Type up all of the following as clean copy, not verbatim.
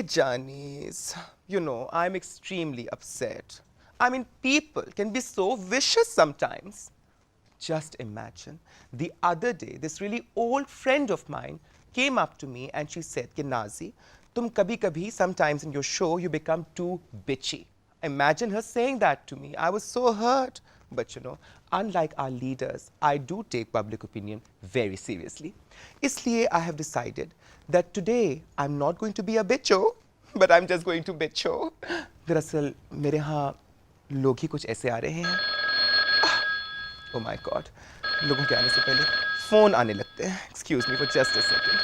Janice, you know, I'm extremely upset. I mean, people can be so vicious sometimes. Just imagine, the other day, this really old friend of mine came up to me and she said, कि Nazi, तुम कभी-कभी, sometimes in your show, you become too bitchy. Imagine her saying that to me. I was so hurt. But you know, unlike our leaders, I do take public opinion very seriously. इसलिए I have decided that today I'm not going to be a bitcho, but I'm just going to bitcho. दरअसल मेरे यहाँ लोग ही कुछ ऐसे आ रहे हैं. Oh my God, लोगों के आने से पहले फोन आने लगते हैं. Excuse me for just a second.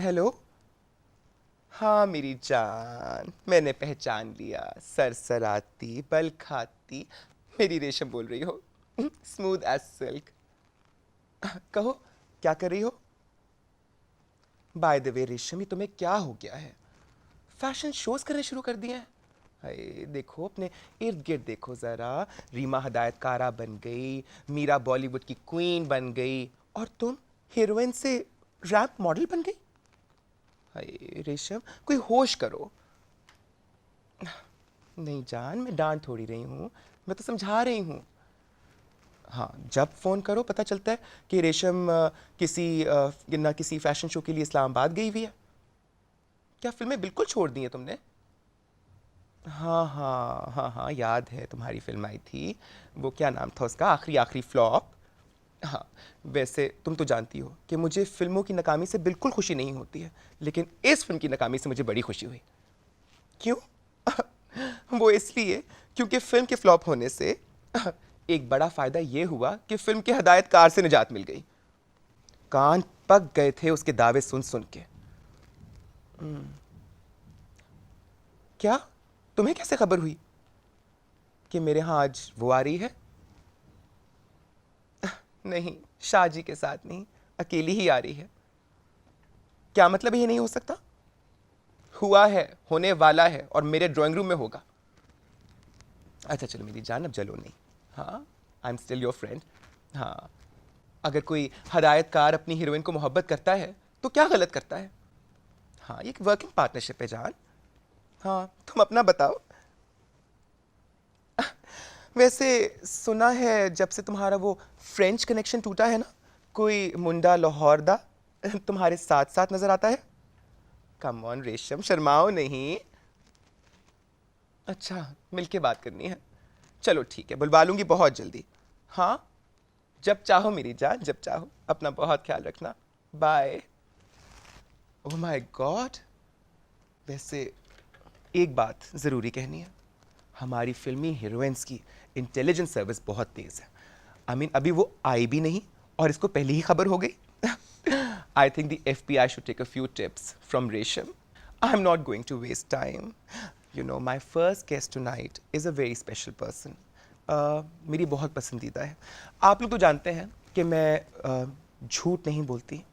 Hello? हाँ मेरी जान, मैंने पहचान लिया. सरसराती, बल खाती, मेरी रेशम बोल रही हो. Smooth as silk. कहो, क्या कर रही हो? बाय द वे रेशम, ये तुम्हें क्या हो गया है? फैशन शोज करने शुरू कर दिए हैं? हाय, देखो अपने इर्द गिर्द देखो जरा. रीमा हदायतकारा बन गई, मीरा बॉलीवुड की क्वीन बन गई, और तुम हीरोइन से रैंप मॉडल बन गई. हाय रेशम, कोई होश करो. नहीं जान, मैं डांट थोड़ी रही हूँ, मैं तो समझा रही हूँ. हाँ, जब फ़ोन करो पता चलता है कि रेशम किसी फैशन शो के लिए इस्लामाबाद गई हुई है. क्या फिल्में बिल्कुल छोड़ दी हैं तुमने? हाँ हाँ हाँ हाँ, याद है तुम्हारी फिल्म आई थी, वो क्या नाम था उसका, आखिरी फ्लॉप. हाँ, वैसे तुम तो जानती हो कि मुझे फिल्मों की नाकामी से बिल्कुल खुशी नहीं होती है, लेकिन इस फिल्म की नाकामी से मुझे बड़ी खुशी हुई. क्यों? वो इसलिए क्योंकि फिल्म के फ्लॉप होने से एक बड़ा फायदा ये हुआ कि फिल्म के हदायतकार से निजात मिल गई. कान पक गए थे उसके दावे सुन सुन के. क्या? तुम्हें कैसे खबर हुई कि मेरे यहाँ आज वो आ रही है? नहीं, शाहजी के साथ नहीं, अकेली ही आ रही है. क्या मतलब ये नहीं हो सकता? हुआ है, होने वाला है, और मेरे ड्राइंग रूम में होगा. अच्छा चलो मेरी जान, अब जलो नहीं. हाँ, I am still your friend. हाँ, अगर कोई हदायतकार अपनी हीरोइन को मोहब्बत करता है तो क्या गलत करता है? हाँ, ये एक वर्किंग पार्टनरशिप है जान. हाँ, तुम अपना बताओ. वैसे सुना है जब से तुम्हारा वो फ्रेंच कनेक्शन टूटा है ना, कोई मुंडा लाहौर दा तुम्हारे साथ साथ नजर आता है. कम ऑन रेशम, शर्माओ नहीं. अच्छा, मिलके बात करनी है. चलो ठीक है, बुलवा लूंगी बहुत जल्दी. हाँ, जब चाहो मेरी जान, जब चाहो. अपना बहुत ख्याल रखना. बाय. ओह माय गॉड, वैसे एक बात ज़रूरी कहनी है. हमारी फिल्मी हीरोइंस की इंटेलिजेंस सर्विस बहुत तेज़ है. आई मीन अभी वो आई भी नहीं और इसको पहले ही खबर हो गई. I think the FBI should take a few tips from Resham. I am not going to waste time. You know, my first guest tonight is a very special person. मेरी बहुत पसंदीदा है. आप लोग तो जानते हैं कि मैं झूठ नहीं बोलती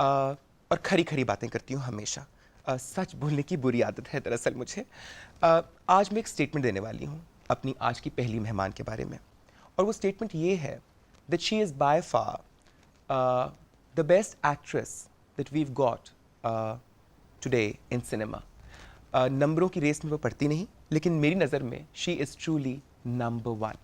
और खरी खरी बातें करती हूँ हमेशा. सच बोलने की बुरी आदत है दरअसल मुझे. आज मैं एक स्टेटमेंट देने वाली हूँ अपनी आज की पहली मेहमान के बारे में, और वो स्टेटमेंट ये है that she is by far the best actress that we've got today in cinema. नंबरों की रेस में वो पड़ती नहीं, लेकिन मेरी नज़र में she is truly number one.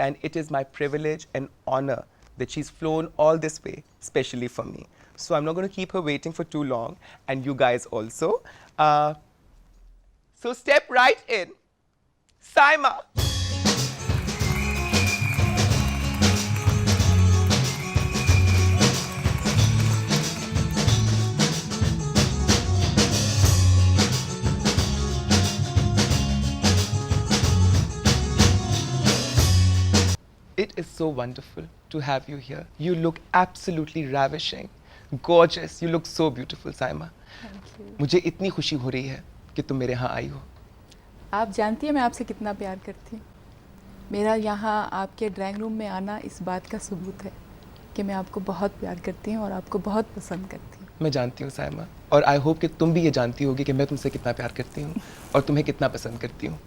And it is my privilege and honour that she's flown all this way specially for me. So I'm not going to keep her waiting for too long, and you guys also. So step right in. Saima. It is so wonderful to have you here. You look absolutely ravishing, gorgeous. You look so beautiful, Saima. Thank you. मुझे इतनी खुशी हो रही है कि तुम मेरे यहाँ आई हो. आप जानती हैं मैं आपसे कितना प्यार करती हूँ. मेरा यहाँ आपके ड्राइंग रूम में आना इस बात का सबूत है कि मैं आपको बहुत प्यार करती हूँ और आपको बहुत पसंद करती हूँ. मैं जानती हूँ साइमा, और आई होप कि तुम भी ये जानती होगी कि मैं तुमसे कितना प्यार करती हूँ और तुम्हें कितना पसंद करती हूँ.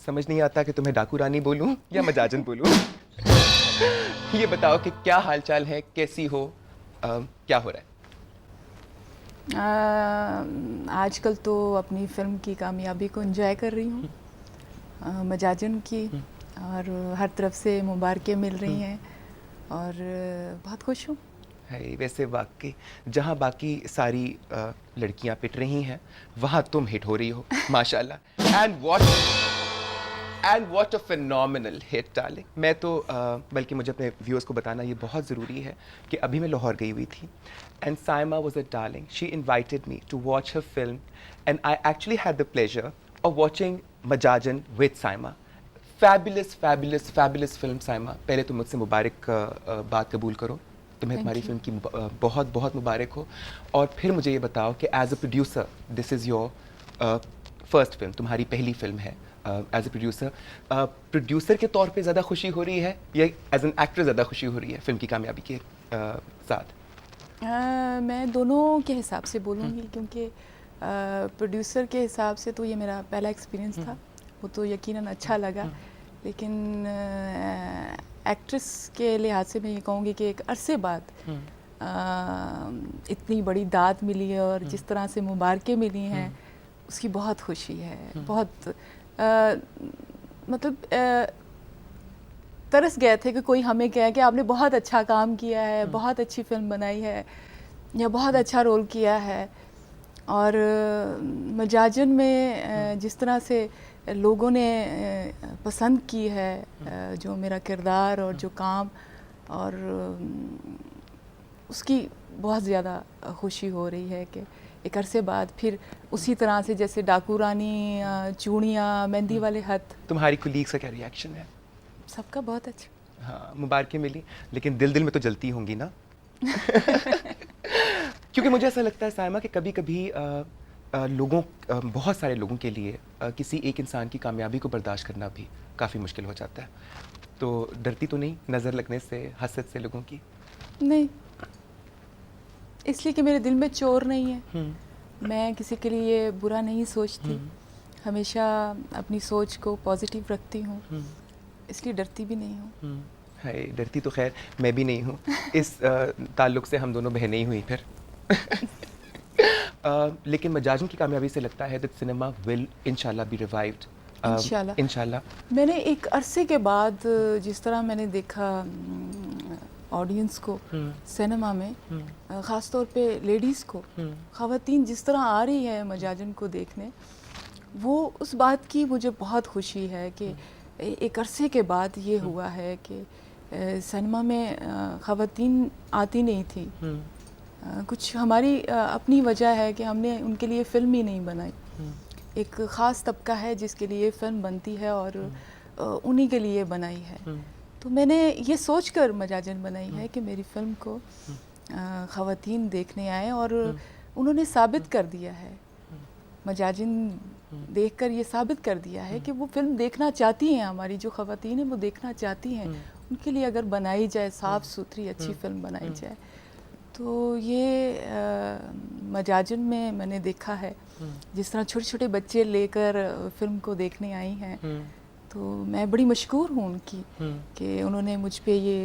समझ नहीं आता कि तुम्हें डाकू रानी बोलूँ या मजाजन बोलूँ. ये बताओ कि क्या हालचाल है, कैसी हो, क्या हो रहा है? आजकल तो अपनी फिल्म की कामयाबी को एंजॉय कर रही हूँ, मजाजन की, और हर तरफ से मुबारकें मिल रही हैं और बहुत खुश हूँ। है वैसे वाकई जहाँ बाकी सारी लड़कियाँ पिट रही हैं वहाँ तुम हिट हो रही हो माशाल्लाह। And what a phenomenal hit darling. मैं तो बल्कि मुझे अपने व्यूअर्स को बताना ये बहुत ज़रूरी है कि अभी मैं लाहौर गई हुई थी and Saima was a darling, she invited me to watch her film and I actually had the pleasure of watching Majajan with Saima. Fabulous fabulous fabulous film Saima. पहले तो मुझसे मुबारक बात कबूल करो, तुम्हें Thank तुम्हारी you. फिल्म की बहुत बहुत मुबारक हो। और फिर मुझे ये बताओ कि as a producer this is your first film, तुम्हारी पहली फिल्म है एज अ प्रोड्यूसर। प्रोड्यूसर के तौर पे ज़्यादा खुशी हो रही है या एज एन एक्टर ज़्यादा खुशी हो रही है फिल्म की कामयाबी के साथ? मैं दोनों के हिसाब से बोलूँगी, क्योंकि प्रोड्यूसर के हिसाब से तो ये मेरा पहला एक्सपीरियंस था, वो तो यकीनन अच्छा लगा, लेकिन एक्ट्रेस के लिहाज से मैं ये कहूँगी कि एक अरसे बाद इतनी बड़ी दाद मिली है और जिस तरह से मुबारकें मिली हैं उसकी बहुत खुशी है। बहुत मतलब तरस गए थे कि कोई हमें कहे कि आपने बहुत अच्छा काम किया है, बहुत अच्छी फिल्म बनाई है या बहुत अच्छा रोल किया है। और मजाजन में जिस तरह से लोगों ने पसंद की है जो मेरा किरदार और जो काम, और उसकी बहुत ज़्यादा खुशी हो रही है कि एक अरसे बाद फिर उसी तरह से जैसे डाकू रानी, चूड़ियाँ, मेहंदी वाले हथ। तुम्हारी कुलीग्स का क्या रिएक्शन है? सबका बहुत अच्छा। हाँ, मुबारकें मिली, लेकिन दिल दिल में तो जलती होंगी ना? क्योंकि मुझे ऐसा लगता है साइमा कि कभी कभी बहुत सारे लोगों के लिए किसी एक इंसान की कामयाबी को बर्दाश्त करना भी काफ़ी मुश्किल हो जाता है। तो डरती तो नहीं नज़र लगने से, हसद से लोगों की? नहीं, इसलिए कि मेरे दिल में चोर नहीं है। मैं किसी के लिए बुरा नहीं सोचती, हमेशा अपनी सोच को पॉजिटिव रखती हूँ, इसलिए डरती भी नहीं हूँ। है डरती तो खैर मैं भी नहीं हूँ। इस ताल्लुक से हम दोनों बहनें ही हुई फिर। लेकिन मजाजन की कामयाबी से लगता है दैट सिनेमा विल इंशाल्लाह बी रिवाइव्ड। इंशाल्लाह। इंशाल्लाह। मैंने एक अरसे के बाद जिस तरह मैंने देखा ऑडियंस को सिनेमा में, ख़ास तौर पे लेडीज़ को, ख़वातीन जिस तरह आ रही है मजाजन को देखने, वो उस बात की मुझे बहुत खुशी है कि एक अरसे के बाद ये हुआ है कि सिनेमा में ख़वातीन आती नहीं थी। कुछ हमारी अपनी वजह है कि हमने उनके लिए फ़िल्म ही नहीं बनाई। एक ख़ास तबका है जिसके लिए फ़िल्म बनती है और उन्हीं के लिए बनाई है। तो मैंने ये सोचकर मजाजन बनाई है कि मेरी फ़िल्म को ख़वातीन देखने आए, और उन्होंने साबित कर दिया है, मजाजिन देखकर ये साबित कर दिया है कि वो फ़िल्म देखना चाहती हैं। हमारी जो ख़वातीन हैं वो देखना चाहती हैं, उनके लिए अगर बनाई जाए, साफ़ सुथरी अच्छी फ़िल्म बनाई जाए। तो ये मजाजन में मैंने देखा है जिस तरह छोटे छोटे बच्चे लेकर फ़िल्म को देखने आई हैं, तो मैं बड़ी मशकूर हूँ उनकी कि उन्होंने मुझ पे ये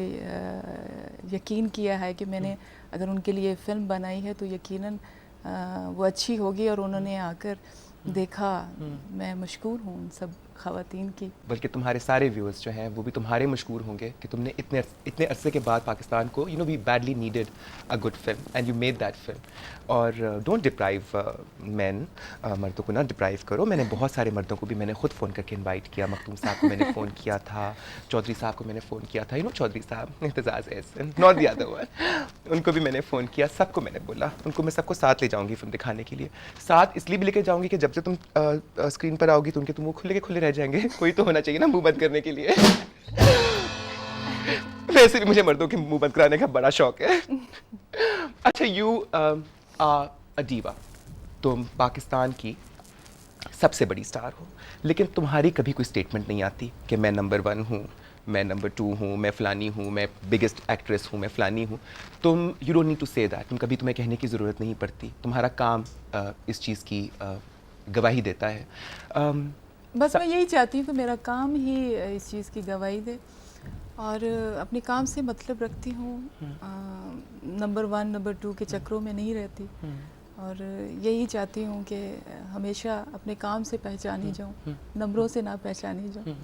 यकीन किया है कि मैंने अगर उनके लिए फ़िल्म बनाई है तो यकीनन वो अच्छी होगी, और उन्होंने आकर देखा। मैं मशकूर हूँ उन सब ख़वातीन की। बल्कि तुम्हारे सारे व्यूअर्स जो हैं वो भी तुम्हारे मशकूर होंगे कि तुमने इतने अरसे के बाद पाकिस्तान को we badly needed a good film and you made that film. और डोंट डिप्राइव मैन, मर्दों को ना डिप्राइव करो। मैंने बहुत सारे मर्दों को भी मैंने खुद फ़ोन करके इनवाइट किया। मखदूम साहब को मैंने फ़ोन किया था, चौधरी साहब को मैंने फ़ोन किया था, चौधरी साहब, Aitzaz Ahsan, not the other one, उनको भी मैंने फ़ोन किया। सबको मैंने बोला उनको मैं सबको साथ ले जाऊँगी फिल्म दिखाने के लिए। साथ इसलिए भी लेके जाऊँगी कि जब से तुम स्क्रीन पर आओगी तो उनके तुम मुँह खुले के खुले रह जाएंगे। कोई तो होना चाहिए ना मुंह बंद करने के लिए। वैसे भी मुझे मर्दों के मुंह बंद कराने का बड़ा शौक है। अच्छा, यू आर अ डीवा, तुम पाकिस्तान की सबसे बड़ी स्टार हो, लेकिन तुम्हारी कभी कोई स्टेटमेंट नहीं आती कि मैं नंबर 1 हूँ, मैं नंबर 2 हूँ, मैं फ़लानी हूँ, मैं बिगेस्ट एक्ट्रेस हूँ, मैं फ़लानी हूँ। तुम you don't need to say that. कभी तुम्हें कहने की ज़रूरत नहीं पड़ती। तुम्हारा काम इस चीज़ की गवाही देता है। बस मैं यही चाहती हूँ कि मेरा काम ही इस चीज़ की गवाही दे, और अपने काम से मतलब रखती हूँ। नंबर 1 नंबर 2 के चक्रों में नहीं रहती। और यही चाहती हूँ कि हमेशा अपने काम से पहचानी जाऊँ, नंबरों से ना पहचानी जाऊँ।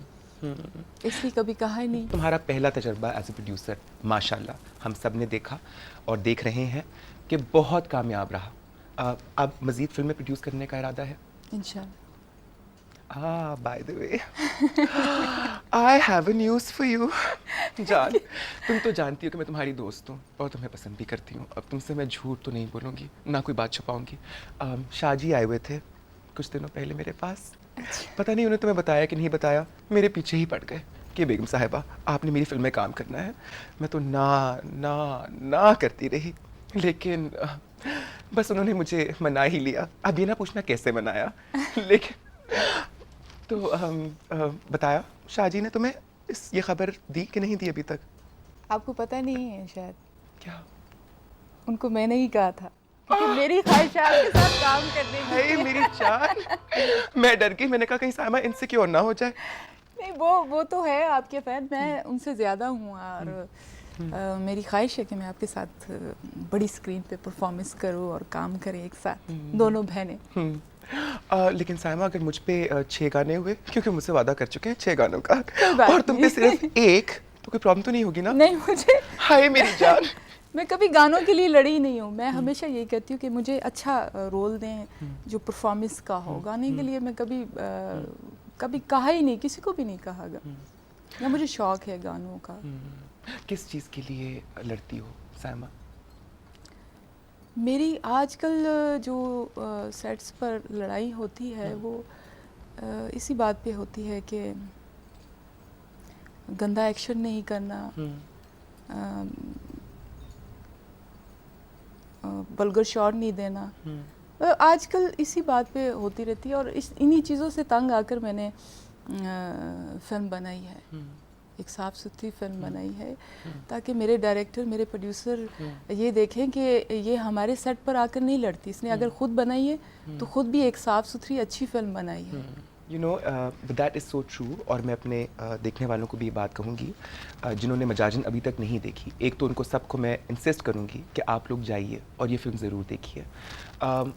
इसलिए कभी कहा ही नहीं। तुम्हारा पहला तजर्बा एज ए प्रोड्यूसर माशाल्लाह हम सब ने देखा और देख रहे हैं कि बहुत कामयाब रहा। अब मज़ीद फिल्में प्रोड्यूस करने का इरादा है? इंशाल्लाह। Bye the way I have a news for you जान, तुम तो जानती हो कि मैं तुम्हारी दोस्त हूँ और तुम्हें पसंद भी करती हूँ। अब तुमसे मैं झूठ तो नहीं बोलूँगी, ना कोई बात छुपाऊँगी। शाहजी आए हुए थे कुछ दिनों पहले मेरे पास। पता नहीं उन्हें तुम्हें बताया कि नहीं बताया, मेरे पीछे ही पड़ गए कि बेगम साहिबा आपने मेरी फिल्म में काम करना है। मैं तो ना ना ना करती रही, लेकिन बस उन्होंने मुझे मना ही लिया। अब ये ना पूछना कैसे मनाया, लेकिन तो बताया शाहजी ने तुम्हें ये खबर दी कि नहीं दी अभी तक? आपको पता नहीं है शायद, क्या? उनको मैंने ही कहा था क्योंकि मेरी ख्वाहिश है आपके साथ काम करने की। हाय मेरी जान, मैं डर गई, मैंने कहा कहीं साइमा इनसिक्योर ना हो जाए। नहीं, वो तो है आपके फैन, मैं उनसे ज़्यादा हूँ और मेरी ख्वाहिश है कि मैं आपके साथ बड़ी स्क्रीन पे परफॉर्मेंस करूँ और काम करें एक साथ, दोनों बहनें। लेकिन साइमा अगर मुझ पे 6 गाने हुए, क्योंकि मुझसे वादा कर चुके हैं 6 गानों का, कोई बात और तुम पे नहीं। सिर्फ एक, तो कोई प्रॉब्लम तो नहीं होगी ना? नहीं, मुझे हाय मेरी जान। मैं कभी गानों के लिए लड़ी नहीं हूँ। मैं हमेशा यही कहती हूँ कि मुझे अच्छा रोल दें जो परफॉर्मेंस का हो। गाने के लिए मैं कभी कहा ही नहीं, किसी को भी नहीं कहागा। या मुझे शौक है गानों का। किस चीज़ के लिए लड़ती हो साइमा? मेरी आजकल जो सेट्स पर लड़ाई होती है वो इसी बात पे होती है कि गंदा एक्शन नहीं करना, वल्गर शॉट नहीं देना। आजकल इसी बात पे होती रहती है और इन्हीं चीज़ों से तंग आकर मैंने फिल्म बनाई है। एक साफ़ सुथरी फिल्म बनाई है ताकि मेरे डायरेक्टर, मेरे प्रोड्यूसर ये देखें कि ये हमारे सेट पर आकर नहीं लड़ती। इसने अगर ख़ुद बनाई है तो ख़ुद भी एक साफ़ सुथरी अच्छी फिल्म बनाई है। You know that is so true. और मैं अपने देखने वालों को भी ये बात कहूँगी जिन्होंने मजाजन अभी तक नहीं देखी। एक तो उनको सबको मैं इंसिस्ट करूँगी कि आप लोग जाइए और ये फ़िल्म ज़रूर देखिए।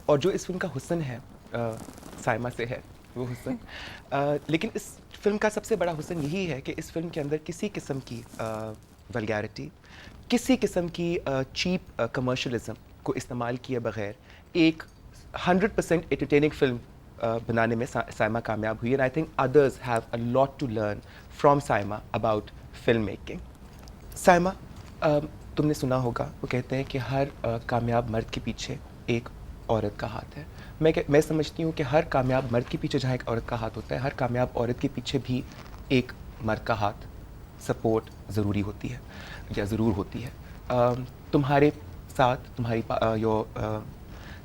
और जो इस फिल्म का हुस्न है साइमा से है वो हुस्न। लेकिन इस फिल्म का सबसे बड़ा हुस्न यही है कि इस फिल्म के अंदर किसी किस्म की वल्गैरिटी, किसी किस्म की चीप कमर्शलिज्म को इस्तेमाल किए बगैर एक 100% एंटरटेनिंग फिल्म बनाने में साइमा कामयाब हुई। And I think others have a lot to learn from Saima about film making. Saima, तुमने सुना होगा वो कहते हैं कि हर कामयाब मर्द के पीछे एक औरत का हाथ है। मैं समझती हूँ कि हर कामयाब मर्द के पीछे जहाँ एक औरत का हाथ होता है, हर कामयाब औरत के पीछे भी एक मर्द का हाथ, सपोर्ट ज़रूरी होती है या ज़रूर होती है। तुम्हारे साथ तुम्हारी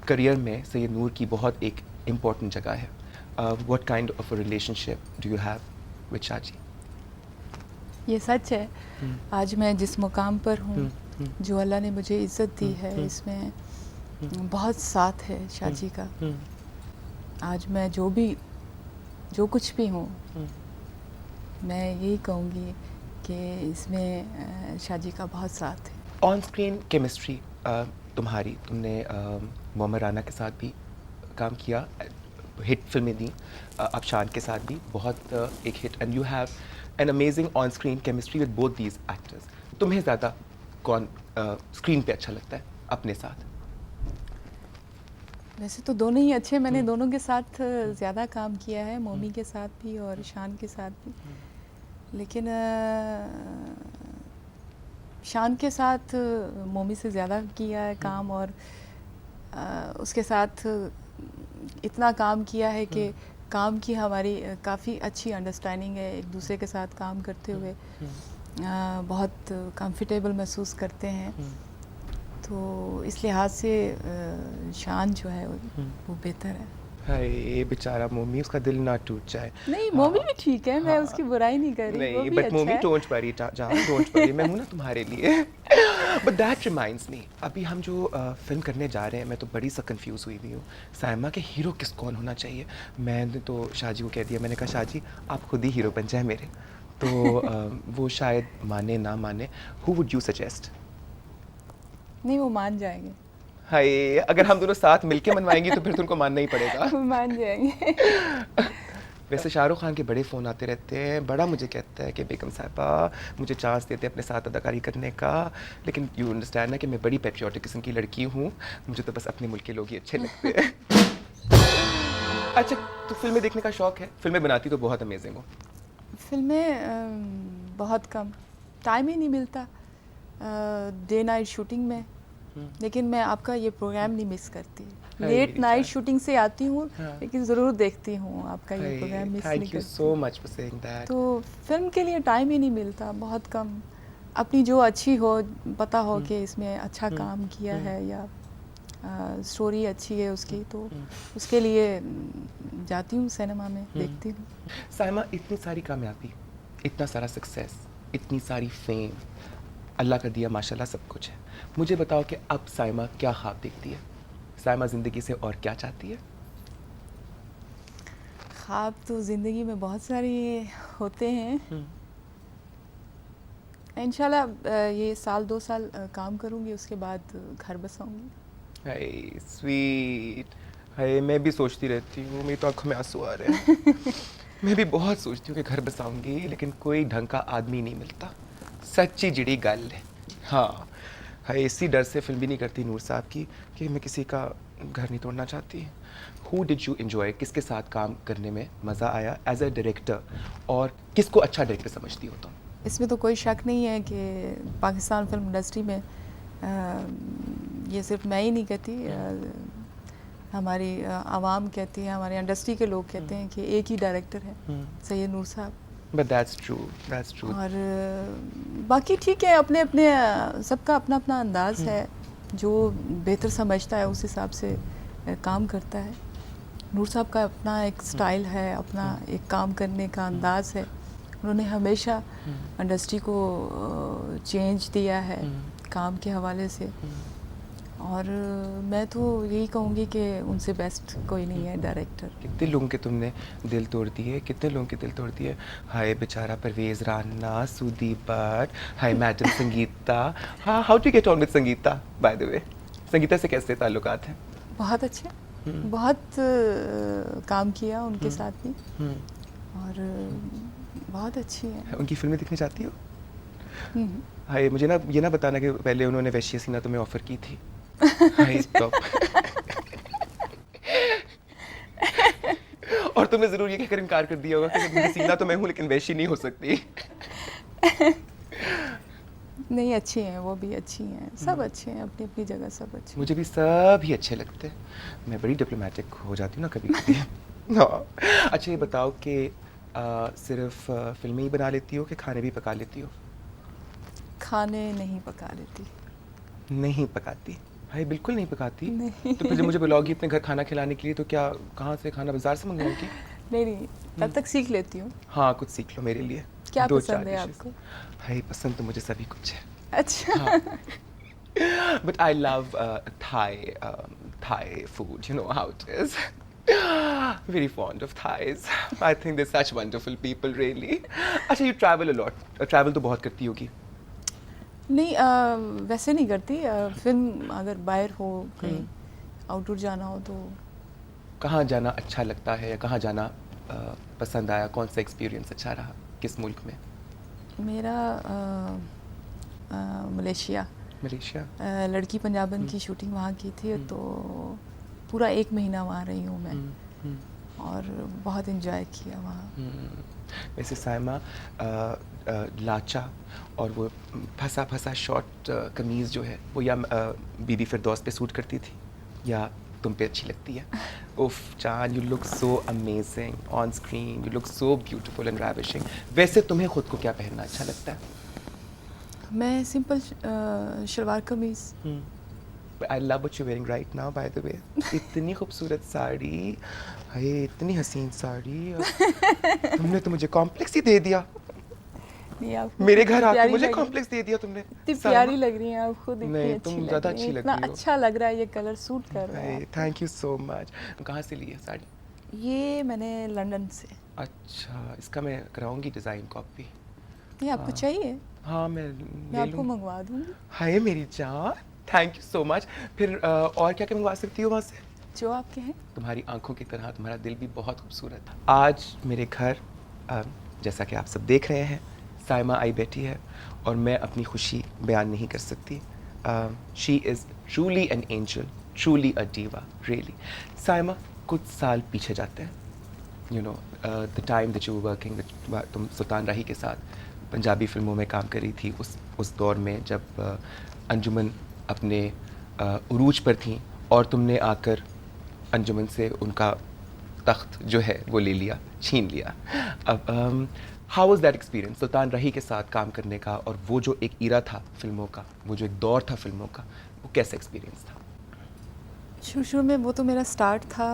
करियर में सैयद नूर की बहुत एक इम्पॉर्टेंट जगह है। What kind of a relationship do you have with Shahji? ये सच है। आज मैं जिस मुकाम पर हूँ, जो अल्लाह ने मुझे इज़्ज़त दी है, इसमें बहुत साथ है शाहजी का। आज मैं जो कुछ भी हूँ, मैं यही कहूँगी कि इसमें शाहजी का बहुत साथ है। ऑन स्क्रीन केमिस्ट्री तुमने मोहम्मद राना के साथ भी काम किया, हिट फिल्में दी, अब शान के साथ भी बहुत एक hit, and you have an amazing on screen chemistry with both these actors. तुम्हें ज़्यादा कौन स्क्रीन पे अच्छा लगता है अपने साथ? वैसे तो दोनों ही अच्छे, मैंने दोनों के साथ ज़्यादा काम किया है, मोमी के साथ भी और शान के साथ भी। लेकिन शान के साथ मोमी से ज़्यादा किया है काम, और उसके साथ इतना काम किया है कि काम की हमारी काफ़ी अच्छी अंडरस्टैंडिंग है, एक दूसरे के साथ काम करते हुए बहुत कंफर्टेबल महसूस करते हैं। तो इस लिहाज से शान जो है वो बेहतर है। हाय बेचारा मोमी, उसका दिल ना टूट जाए। नहीं, मोमी भी ठीक है, मैं उसकी बुराई नहीं कर रही, वो भी बट अच्छा मोमी है। डोंट वरी, डोंट वरी, मैं हूँ ना तुम्हारे लिए। बट दैट रिमाइंड्स मी, अभी हम जो फिल्म करने जा रहे हैं, मैं तो बड़ी सा कंफ्यूज हुई हुई हूँ साइमा के हीरो कौन होना चाहिए। मैंने तो शाहजी को कह दिया, मैंने कहा शाहजी आप खुद ही हीरो बन जाए मेरे। तो वो शायद माने ना माने, हु वुड यू सजेस्ट? नहीं, वो मान जाएंगे। हाय, अगर हम दोनों साथ मिलके मनवाएंगे तो फिर तुमको मानना ही पड़ेगा। मान जाएंगे। वैसे शाहरुख खान के बड़े फ़ोन आते रहते हैं, बड़ा मुझे कहता है कि बेगम साहिबा मुझे चांस देते अपने साथ अदाकारी करने का, लेकिन यू अंडरस्टैंड ना कि मैं बड़ी पैट्रियाटिक किस्म की लड़की हूँ, मुझे तो बस अपने मुल्क के लोग ही अच्छे लगते हैं। अच्छा, तो फिल्में देखने का शौक है? फिल्में बनाती तो बहुत अमेजिंग हो। फिल्में बहुत कम, टाइम ही नहीं मिलता डे नाइट शूटिंग में। लेकिन मैं आपका ये प्रोग्राम नहीं मिस करती। हाय लेट मेरी नाइट जान। शूटिंग से आती हूँ, हाँ। लेकिन ज़रूर देखती हूँ, आपका ये प्रोग्राम मिस नहीं थैंक यू करती। So much for saying that. तो फिल्म के लिए टाइम ही नहीं मिलता, बहुत कम। अपनी जो अच्छी हो, पता हो कि इसमें अच्छा काम किया है या स्टोरी अच्छी है उसकी, तो उसके लिए जाती हूँ सिनेमा में, देखती हूँ। साइमा, इतनी सारी कामयाबी, इतना सारा सक्सेस, इतनी सारी फेम, अल्लाह का दिया माशाल्लाह सब कुछ है। मुझे बताओ कि अब साइमा क्या ख्वाब देखती है? साइमा ज़िंदगी से और क्या चाहती है? ख्वाब तो ज़िंदगी में बहुत सारे होते हैं। इंशाल्लाह ये साल 2 साल काम करूँगी, उसके बाद घर बसाऊँगी। हाय स्वीट, हाय मैं भी सोचती रहती हूँ, मेरी तो आंखों में आंसू आ रहे हैं। मैं भी बहुत सोचती हूँ कि घर बसाऊंगी, लेकिन कोई ढंग का आदमी नहीं मिलता। सच्ची जिड़ी गल है। हाँ, हाय इसी डर से फिल्म भी नहीं करती नूर साहब की कि मैं किसी का घर नहीं तोड़ना चाहती। हु डिड यू एंजॉय, किसके साथ काम करने में मज़ा आया एज अ डायरेक्टर, और किसको अच्छा डायरेक्टर समझती हो तुम? इसमें तो कोई शक नहीं है कि पाकिस्तान फिल्म इंडस्ट्री में ये सिर्फ मैं ही नहीं कहती, हमारी आवाम कहती है, हमारे इंडस्ट्री के लोग कहते हैं कि एक ही डायरेक्टर है, सैयद नूर साहब। But that's true, that's true. और बाकी ठीक है, अपने अपने सबका अपना अपना अंदाज़ है, जो बेहतर समझता है उस हिसाब से काम करता है। नूर साहब का अपना एक स्टाइल है, अपना एक काम करने का अंदाज़ है। उन्होंने हमेशा इंडस्ट्री को चेंज दिया है काम के हवाले से, और मैं तो यही कहूँगी कि उनसे बेस्ट कोई नहीं है डायरेक्टर। कितने लोगों के तुमने दिल तोड़ दिए, कितने लोगों के दिल तोड़ दिए। हाय बेचारा परवेज़ राना, सुदीप भट्ट, हाय मैडम संगीता। हाँ, how to get on with Sangeeta by the way? Sangeeta से कैसे ताल्लुकात हैं? बहुत अच्छे, बहुत काम किया उनके साथ भी, और बहुत अच्छी है। उनकी फिल्में देखने जाती हो? हाय मुझे ना ये ना बताना कि पहले उन्होंने वैश्य सीना तुम्हें ऑफर की थी। हाय तो और तुमने ज़रूर ये कहकर इनकार कर दिया होगा कि मेरी सीना तो मैं हूँ लेकिन वैश्य नहीं हो सकती। नहीं, अच्छी हैं, वो भी अच्छी हैं, सब अच्छे हैं अपनी अपनी जगह, सब अच्छे हैं। मुझे भी सब ही अच्छे लगते हैं। मैं बड़ी डिप्लोमेटिक हो जाती हूँ ना कभी कभी। हाँ। अच्छा ये बताओ कि सिर्फ फिल्में ही बना लेती हो कि खाने भी पका लेती हो? खाने नहीं पका लेती। नहीं पकाती? हाय बिल्कुल नहीं पकाती? नहीं। तो फिर जब मुझे बुलाओगी अपने घर खाना खिलाने के लिए तो क्या कहाँ से खाना बाजार से मंगवाओगी? नहीं, तब तक सीख लेती हूँ। हाँ कुछ सीख लो मेरे लिए। क्या 2-4 पसंद है dishes। आपको? हाय पसंद तो मुझे सभी कुछ है। अच्छा। But I love Thai food. You know how it is. Very fond of Thais. I think they're such wonderful people, really. अच्छा, you travel a lot. Travel तो बहुत करती होगी. नहीं, वैसे नहीं करती। फिल्म अगर बाहर हो, कहीं आउटडोर जाना हो तो। कहाँ जाना अच्छा लगता है या कहाँ जाना पसंद आया? कौन सा एक्सपीरियंस अच्छा रहा? किस मुल्क में? मेरा मलेशिया। मलेशिया। लड़की पंजाबन की शूटिंग वहाँ की थी, तो पूरा 1 महीना वहाँ रही हूँ मैं, और बहुत इंजॉय किया वहाँ। वैसे साइमा लाचा और वो फंसा फंसा शॉर्ट कमीज़ जो है वो या बीबी फिरदौस पे सूट करती थी या तुम पे अच्छी लगती है? उफ चान, you look so amazing on screen, you look so beautiful and ravishing. वैसे तुम्हें खुद को क्या पहनना अच्छा लगता है? मैं simple salwar kameez. I love what you wearing right now bye the वे। इतनी खूबसूरत साड़ी, हाय इतनी हसीन साड़ी, तुमने तो मुझे कॉम्प्लेक्स ही दे दिया। नहीं, आपको मेरे घर आके प्यारी मुझे लग रही- कॉम्प्लेक्स दे दिया तुमने। इतनी प्यारी लग रही हैं आप खुद, इतनी नहीं, अच्छी तुम लग ज़्यादा रही अच्छी हैं, लग इतना रही हो। अच्छा लग रहा है, ये कलर सूट कर रहा है। Thank you so much. कहाँ से ली है साड़ी? ये मैंने लंदन से। अच्छा, इसका मैं कराऊंगी डिज़ाइन कॉपी। नहीं, आपको चाहिए? हाँ मैं मैं ले आपको लूँ। मंगवा दूंगी। हाय मेरी जान, थैंक यू सो मच। फिर और क्या क्या मंगवा सकती हो वहाँ से? जो आपके हैं। तुम्हारी आंखों की तरह तुम्हारा दिल भी बहुत खूबसूरत है। आज मेरे घर जैसा कि आप सब देख रहे हैं, साइमा आई बैठी है और मैं अपनी खुशी बयान नहीं कर सकती। She is truly an angel, truly a diva, really. Saima, कुछ साल पीछे जाते हैं। You know the time that you were working, तुम सुल्तान राही के साथ पंजाबी फिल्मों में काम कर रही थी, उस दौर में जब अंजुमन अपने उरूज पर थी और तुमने आकर अंजुमन से उनका तख्त जो है वो ले लिया, छीन लिया। अब हाउ वाज दैट एक्सपीरियंस सुल्तान रही के साथ काम करने का, और वो जो एक ईरा था फिल्मों का, वो जो एक दौर था फिल्मों का, वो कैसा एक्सपीरियंस था? शुरू में वो तो मेरा स्टार्ट था,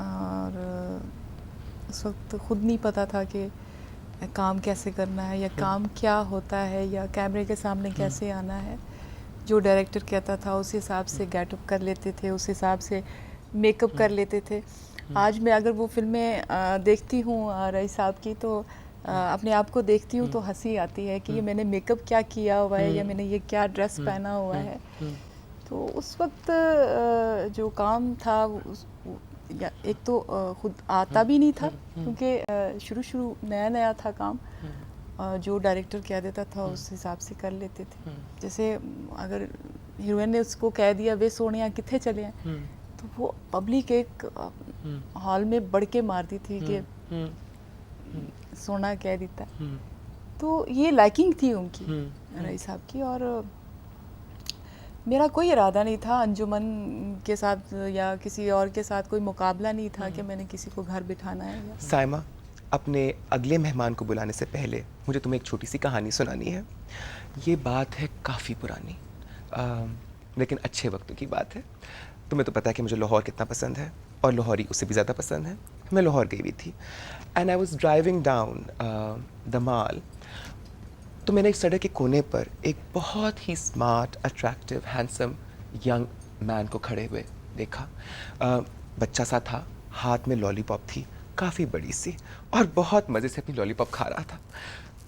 और उस वक्त खुद नहीं पता था कि काम कैसे करना है या काम क्या होता है या कैमरे के सामने कैसे आना है। जो डायरेक्टर कहता था उस हिसाब से गेटअप कर लेते थे, उस हिसाब से मेकअप कर लेते थे। आज मैं अगर वो फिल्में देखती हूँ रईस साहब की, तो अपने आप को देखती हूँ तो हंसी आती है कि ये मैंने मेकअप क्या किया हुआ है या मैंने ये क्या ड्रेस पहना हुआ है। तो उस वक्त जो काम था या एक तो खुद आता भी नहीं था, क्योंकि शुरू नया नया था काम। जो डायरेक्टर कह देता था उस हिसाब से कर लेते थे। जैसे अगर हीरोइन ने उसको कह दिया वे सोनिया किथे चले हैं, तो वो पब्लिक एक हॉल में बढ़ के मारती थी कि सोना कह देता। तो ये लाइकिंग थी उनकी, रईस साहब की। और मेरा कोई इरादा नहीं था अंजुमन के साथ या किसी और के साथ, कोई मुकाबला नहीं था कि मैंने किसी को घर बिठाना है या। साइमा, अपने अगले मेहमान को बुलाने से पहले मुझे तुम्हें एक छोटी सी कहानी सुनानी है। ये बात है काफ़ी पुरानी, लेकिन अच्छे वक्तों की बात है। तुम्हें तो पता है कि मुझे लाहौर कितना पसंद है, और लाहौरी उससे भी ज़्यादा पसंद है। मैं लाहौर गई हुई थी and I was driving down the mall, तो मैंने एक सड़क के कोने पर एक बहुत ही smart, attractive, handsome young man को खड़े हुए देखा। बच्चा सा था, हाथ में लॉलीपॉप थी, काफ़ी बड़ी सी, और बहुत मज़े से अपनी लॉलीपॉप खा रहा था।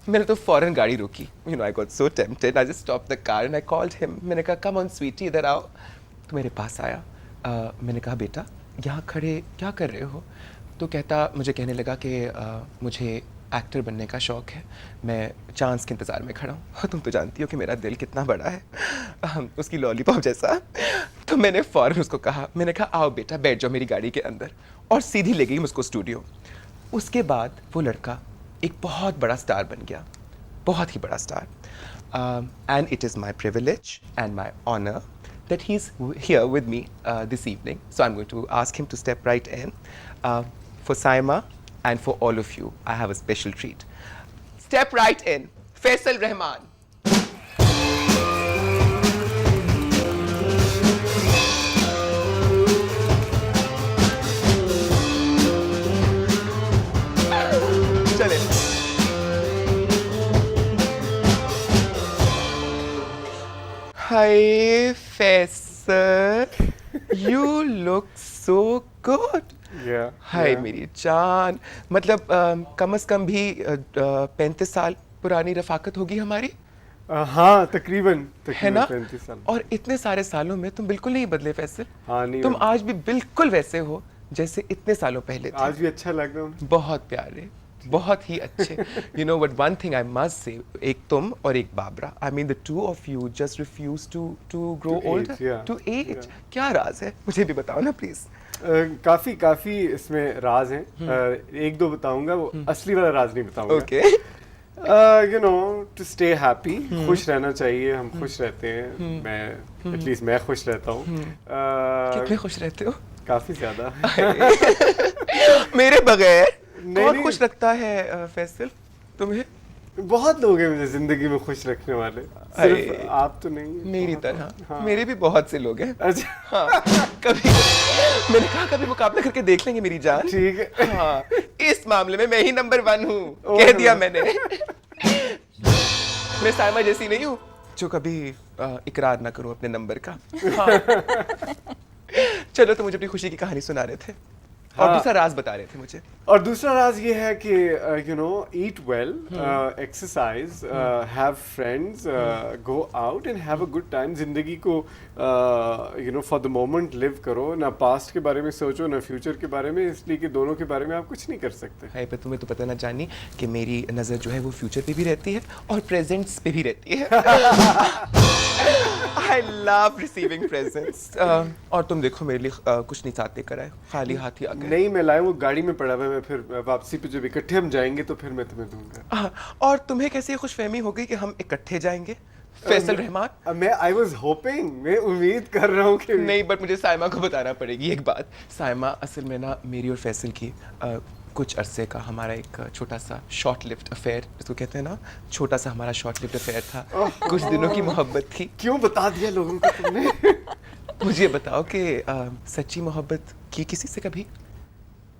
मैंने तो फ़ौरन गाड़ी रोकी। You know, I got so tempted, I just stop the car and I called him. मैंने कहा, कम ऑन स्वीटी, इधर आओ। तो मेरे पास आया। मैंने कहा, बेटा यहाँ खड़े क्या कर रहे हो? तो मुझे कहने लगा कि मुझे एक्टर बनने का शौक़ है, मैं चांस के इंतज़ार में खड़ा हूँ। तुम तो जानती हो कि मेरा दिल कितना बड़ा है, उसकी लॉलीपॉप जैसा। तो मैंने फ़ौरन उसको कहा, मैंने कहा, आओ बेटा बैठ जाओ मेरी गाड़ी के अंदर, और सीधी ले गई मुझको स्टूडियो। उसके बाद वो लड़का एक बहुत बड़ा स्टार बन गया, बहुत ही बड़ा star. And it is my privilege and my honour that he's here with me this evening. So I'm going to ask him to step right in. For Saima and for all of you, I have a special treat. Step right in, Faisal Rahman. चले। Hi, Faisal. You look so good. Yeah. हाय मेरी जान, मतलब कम से कम भी 35 साल पुरानी रफाकत होगी हमारी, हाँ तकरीबन है ना? 35 साल। और इतने सारे सालों में तुम बिल्कुल नहीं बदले फैसल। हाँ, नहीं तुम बदले। आज भी बिल्कुल वैसे हो जैसे इतने सालों पहले थे। आज भी अच्छा लग रहा हूँ। बहुत प्यारे, बहुत ही अच्छे। You know what, one thing I must say, एक तुम और एक Babra, I mean the two of you just refuse to grow To age, older, yeah. To age. Yeah. क्या राज है, मुझे भी बताओ ना प्लीज। काफी इसमें राज हैं। एक दो बताऊंगा, वो असली वाला राज नहीं बताऊंगा। Okay. You know, to stay happy, खुश रहना चाहिए। हम खुश रहते हैं, मैं एटलीस्ट मैं खुश रहता हूँ। कितने खुश रहते हो? काफी ज्यादा। मेरे बगैर नहीं, कौन नहीं। खुश रखता है फैसल तुम्हें? बहुत लोग हैं मुझे जिंदगी में खुश रखने वाले, सिर्फ आप तो नहीं। मेरी बहुत- तरह हाँ। मेरे भी बहुत से लोग हैं। अच्छा, हाँ, कभी मैंने कहा कभी मुकाबला करके देख लेंगे मेरी जान। ठीक है। हाँ, इस मामले में मैं ही नंबर 1 हूँ, ओह, कह दिया मैंने। मैं साइमा जैसी नहीं हूँ जो कभी इकरार ना करूँ अपने नंबर का। हाँ। चलो, तो मुझे अपनी खुशी की कहानी सुना रहे थे। और दूसरा राज बता रहे थे मुझे। और दूसरा राज ये है कि you know eat well, exercise, have friends, go out and have a good time. जिंदगी को you know for the moment live करो, ना पास्ट के बारे में सोचो ना फ्यूचर के बारे में, इसलिए कि दोनों के बारे में आप कुछ नहीं कर सकते। है पे तुम्हें तो पता ना जानी कि मेरी नज़र जो है वो फ्यूचर पे भी रहती है और प्रेजेंट्स पे भी रहती है। I love receiving presents. और तुम देखो मेरे लिए कुछ नहीं साथ लेकर आए, खाली हाथ ही आ गए। नहीं मैं लाया, वो गाड़ी में पड़ा हुआ है, मैं फिर वापसी पे जब इकट्ठे हम जाएंगे तो फिर मैं तुम्हें दूंगा। और तुम्हें कैसे ये खुशफहमी हो गई कि हम इकट्ठे जाएंगे? फैसल रहमान, मैं आई वॉज होपिंग, मैं उम्मीद कर रहा हूँ कि नहीं, बट मुझे साइमा को बताना पड़ेगी एक बात। साइमा, असल में ना मेरी और फैसल की कुछ अरसे का हमारा एक छोटा सा शॉर्ट लिव्ड अफेयर, जिसको कहते हैं ना, छोटा सा हमारा शॉर्ट लिव्ड अफेयर था। कुछ दिनों की मोहब्बत थी। क्यों बता दिया लोगों को तुमने? मुझे ये बताओ कि सच्ची मोहब्बत की किसी से कभी?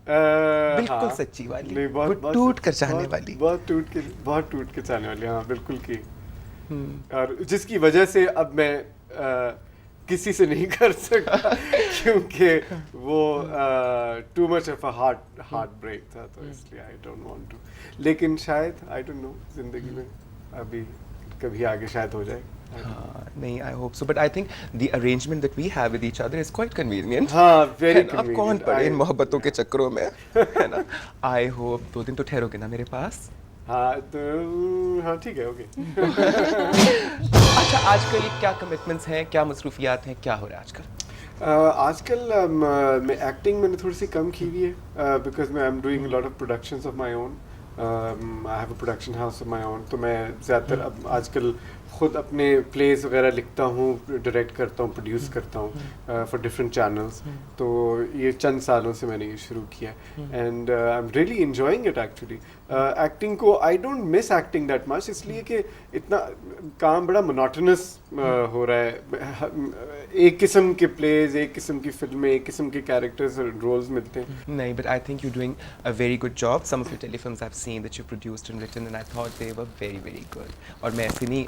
बिल्कुल हाँ। सच्ची वाली, नहीं, वो टूट कर चाहने वाली। बहुत टूट के चाहने वाली, हाँ बिल्कुल की। और जिसकी वजह से अब मैं किसी से नहीं कर सकता क्योंकि वो too much of a heartbreak था, तो इसलिए आई डोंट वांट टू। लेकिन शायद आई डोंट नो, जिंदगी में अभी कभी आगे शायद हो जाए। हाँ, नहीं, I hope so, but I think the arrangement that we have with each other is quite convenient. हाँ, वेरी अब कौन पड़े इन मोहब्बतों के चक्करों में, है ना। आई होप 2 दिन तो ठहरोगे ना मेरे पास? हाँ तो हाँ ठीक है, ओके। अच्छा, आजकल क्या कमिटमेंट्स हैं, क्या मसरूफियात हैं, क्या हो रहा है आजकल? आजकल मैं एक्टिंग मैंने थोड़ी सी कम की हुई है, बिकॉज मैं I am doing lot of productions of my own. I have a production house of my own, तो मैं ज़्यादातर अब आजकल खुद अपने प्लेस वगैरह लिखता हूँ, डायरेक्ट करता हूँ, प्रोड्यूस करता हूँ फॉर डिफरेंट चैनल्स। तो ये चंद सालों से मैंने ये शुरू किया and I am really enjoying it actually. Acting को I don't miss acting that much, इसलिए कि इतना काम बड़ा मोनोटोनस हो रहा है। एक किस्म के प्लेज, एक किस्म की फिल्में, एक किस्म के कैरेक्टर्स और रोल्स मिलते हैं। नहीं, but I think you're doing a very good job. Some of your telefilms I've seen that you produced and written, and I thought they were very, very good. और मैं ऐसे नहीं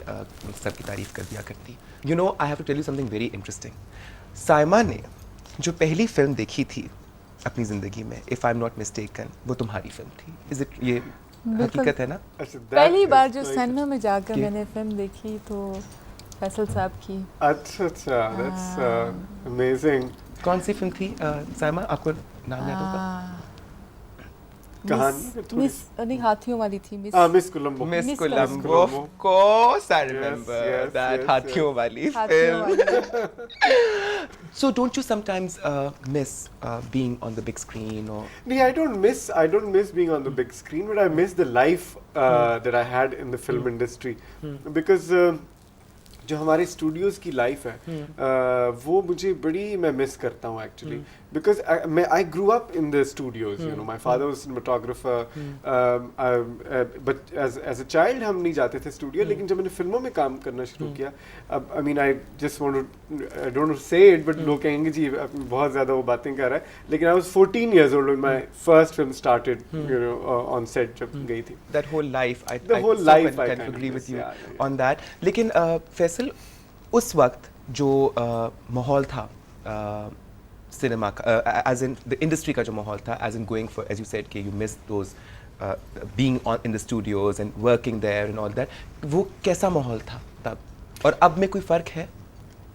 सबकी तारीफ कर दिया करती। You know, I have to tell you something very interesting. Saima ने जो पहली फिल्म देखी थी अपनी ज़िंदगी में, if I'm not mistaken, वो तुम्हारी फिल्म थी। Is it ये हकीकत है ना? पहली बार जो सिनेमा में जाकर मैंने फिल्म देखी तो फैसल साहब की। अच्छा, that's amazing. कौन सी फिल्म थी साइमा, आपको नाम याद होगा? कहानी मिस नहीं, हाथियों वाली थी, miss miss Colombo. Miss Miss Colombo, Colombo. of course, I remember yes, that yes, हाथियों वाली हाथियों film. वाली। So don't you sometimes miss being on the big screen or? No, I don't miss being on the big screen, but I miss the life that I had in the film industry, because जो हमारे studios की life है वो मुझे बड़ी मैं miss करता हूँ एक्चुअली, बिकॉज मैं I grew up in the studios, you know my father was cinematographer, but as a child हम नहीं जाते थे स्टूडियो, लेकिन जब मैंने फिल्मों में काम करना शुरू किया, अब I mean I just want to, I don't say it, but लोग कहेंगे जी बहुत ज़्यादा वो बातें कर रहा है, लेकिन I was 14 years old when my first film started, you know, on set जब गई थी। That whole life, I whole so life I can kind of agree miss, with you yeah. on that. लेकिन फैसल, उस वक्त जो माहौल था cinema का, as in the industry का जो माहौल था, as in going for, as you said कि you missed those being on in the studios and working there and all that, वो कैसा माहौल था तब, और अब में कोई फ़र्क है?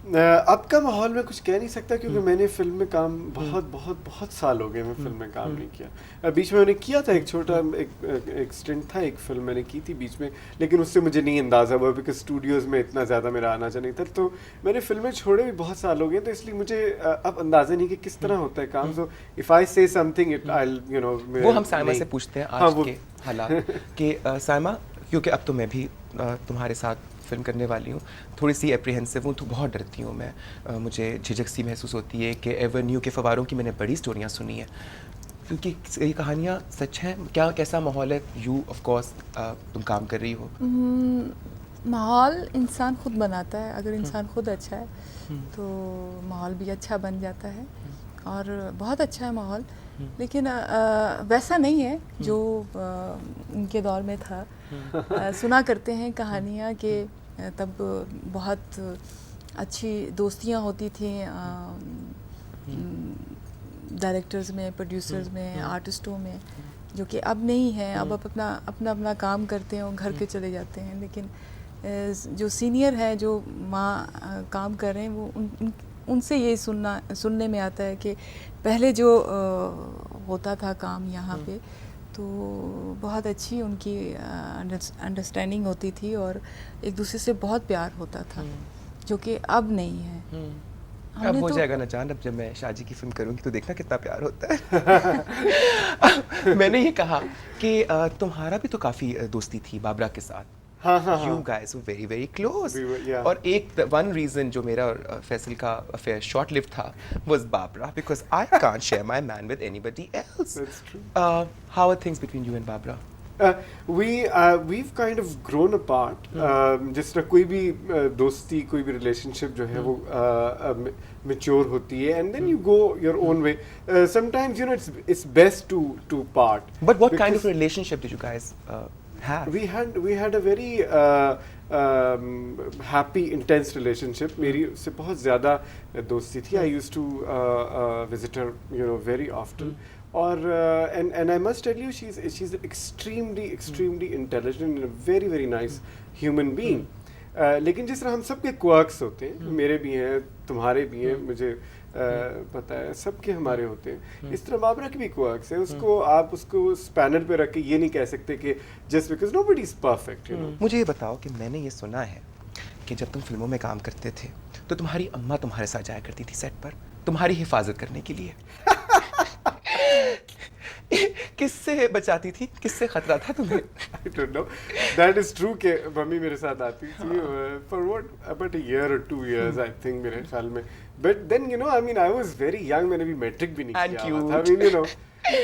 अब का माहौल में कुछ कह नहीं सकता, क्योंकि मैंने फिल्म में काम बहुत साल हो गए मैं फिल्म में काम नहीं किया। बीच में मैंने किया था एक छोटा एक स्टिंट था, एक फिल्म मैंने की थी बीच में, लेकिन उससे मुझे नहीं अंदाज़ा हुआ बिकॉज स्टूडियोज़ में इतना ज़्यादा मेरा आना जाना नहीं था, तो मैंने फिल्में छोड़े भी बहुत साल हो गए, तो इसलिए मुझे अब अंदाज़ा नहीं कि किस तरह होता है काम। सो इफ़ आई से something it I you know, वो हम साइमा से पूछते हैं आज के हालात कि साइमा, क्योंकि अब तो मैं भी तुम्हारे साथ फिल्म करने वाली हूँ, थोड़ी सी एप्रीहेंसिव हूँ, तो बहुत डरती हूँ मैं, मुझे झिझक सी महसूस होती है कि एवेन्यू के फवारों की मैंने बड़ी स्टोरियाँ सुनी हैं, क्योंकि ये कहानियाँ सच हैं क्या, कैसा माहौल है? यू ऑफ कोर्स तुम काम कर रही हो। माहौल इंसान खुद बनाता है, अगर इंसान खुद अच्छा है तो माहौल भी अच्छा बन जाता है, और बहुत अच्छा है माहौल, लेकिन वैसा नहीं है जो उनके दौर में था। सुना करते हैं कहानियाँ कि तब बहुत अच्छी दोस्तियाँ होती थी डायरेक्टर्स में, प्रोड्यूसर्स में, आर्टिस्टों में, जो कि अब नहीं है। अब अपना अपना काम करते हैं और घर के चले जाते हैं। लेकिन जो सीनियर है, जो माँ काम कर रहे हैं, वो उनसे ये सुनने में आता है कि पहले जो होता था काम यहाँ पे, तो बहुत अच्छी उनकी अंडरस्टैंडिंग होती थी और एक दूसरे से बहुत प्यार होता था, जो कि अब नहीं है। अब हो जाएगा ना जान, अब जब मैं शाजी की फिल्म करूंगी तो देखना कितना प्यार होता है। मैंने ये कहा कि तुम्हारा भी तो काफ़ी दोस्ती थी बाबरा के साथ। You guys were very very close. और एक one reason जो मेरा और फैसल का affair short lived था was Babra, because I can't share my man with anybody else. That's true. How are things between you and Babra? We've kind of grown apart. जिस तरह कोई भी दोस्ती, कोई भी relationship जो है वो mature होती है, and then you go your own way. Sometimes it's best to part. But what kind of relationship did you guys have? We had a very happy, intense relationship. मेरी उससे बहुत ज़्यादा दोस्ती थी. I used to visit her, very often. और and I must tell you, she's extremely intelligent and a very very nice human being. लेकिन जिस तरह हम सबके quirks होते हैं, मेरे भी हैं, तुम्हारे भी हैं, मुझे पता है, सबके हमारे होते हैं, इस तरह बाबरा के भी quirks है. आप उसको उस पैनल पे रख के ये नहीं कह सकते कि just because nobody is perfect, मुझे ये बताओ कि मैंने ये सुना है कि जब तुम फिल्मों में काम करते थे तो तुम्हारी अम्मा तुम्हारे साथ जाया करती थी सेट पर तुम्हारी हिफाजत करने के लिए. किससे बचाती थी, किससे खतरा था तुम्हें? I don't know. That is true कि मम्मी मेरे साथ आती थी for about a year or 2 years, I think, मेरे ख्याल में. But then I was very young. मैंने भी मैट्रिक भी नहीं किया था. I mean,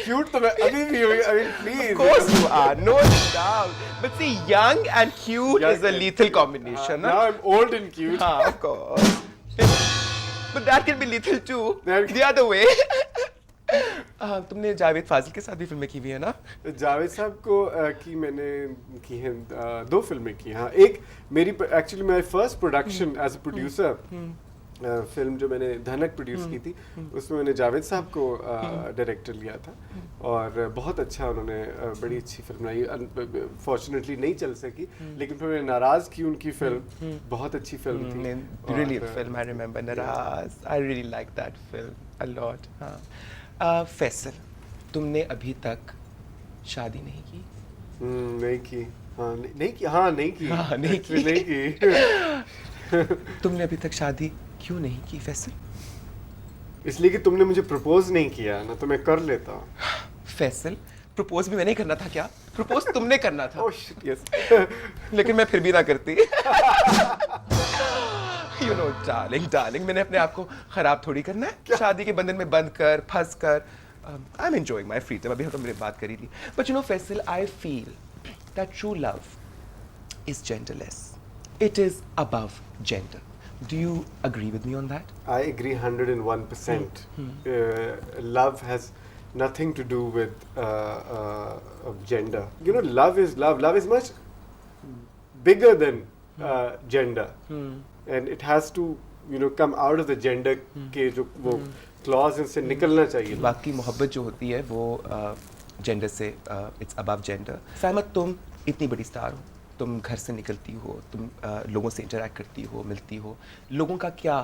cute तो मैं अभी भी हूँ. I mean, please. Of course you are, no doubt. But see, young and cute is a lethal combination. Now I'm old and cute. Of course. But that can be lethal too. The other way. तुमने जावेद फाजिल के साथ भी फिल्में की हुई है ना? जावेद साहब को मैंने की हैं 2 फिल्में की. हाँ, एक मेरी एक्चुअली मेरी first production as a producer film जो मैंने धनक प्रोड्यूस की थी, उसमें मैंने जावेद साहब को डायरेक्टर लिया था और बहुत अच्छा उन्होंने बड़ी अच्छी फिल्म बनाई. फॉर्चुनेटली नहीं चल सकी, लेकिन फिर मैंने नाराज की उनकी फिल्म, बहुत अच्छी फिल्म थी. Brilliant film, I remember Naraz. I really liked that film a lot. हाँ. फैसल, तुमने अभी तक शादी नहीं की? नहीं की. नहीं की. तुमने अभी तक शादी क्यों नहीं की फैसल? इसलिए कि तुमने मुझे प्रपोज नहीं किया ना, तो मैं कर लेता. फैसल, प्रपोज भी मैंने करना था क्या? प्रपोज तुमने करना था. Oh shit, yes. लेकिन मैं फिर भी ना करती. डार्लिंग, मैंने अपने आप को खराब थोड़ी करना है शादी के बंधन में बंद कर, फंस कर. I am enjoying my free time. अभी हम मेरी बात करी थी. But Faisal, I feel that true love is genderless. It is above gender. Do you agree with me on that? I agree 101%. Love has nothing to do with gender. Love is love. Love is much bigger than gender. And it has to come out of the gender के जो वो clause इनसे निकलना चाहिए. बाकी मोहब्बत जो होती है वो जेंडर से it's above gender. सहमत, तुम इतनी बड़ी स्टार हो, तुम घर से निकलती हो, तुम लोगों से इंटरैक्ट करती हो, मिलती हो, लोगों का क्या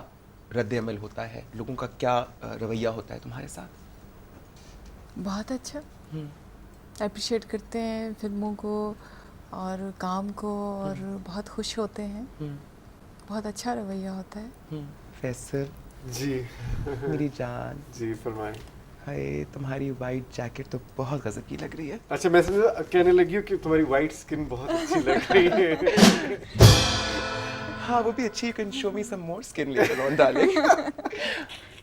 रद्द-ए-अमल होता है, लोगों का क्या रवैया होता है तुम्हारे साथ? बहुत अच्छा. अप्रिशिएट करते हैं फिल्मों को और काम को और बहुत खुश होते हैं. बहुत अच्छा रवैया होता है. फैसल जी. मेरी जान जी, फरमाएं. हाय, तुम्हारी वाइट जैकेट तो बहुत गजब की लग रही है. अच्छा, मैं समझा कहने लगी हूँ कि तुम्हारी वाइट स्किन बहुत अच्छी लग रही है. हाँ, वो भी अच्छी. You can show me some more skin later on darling.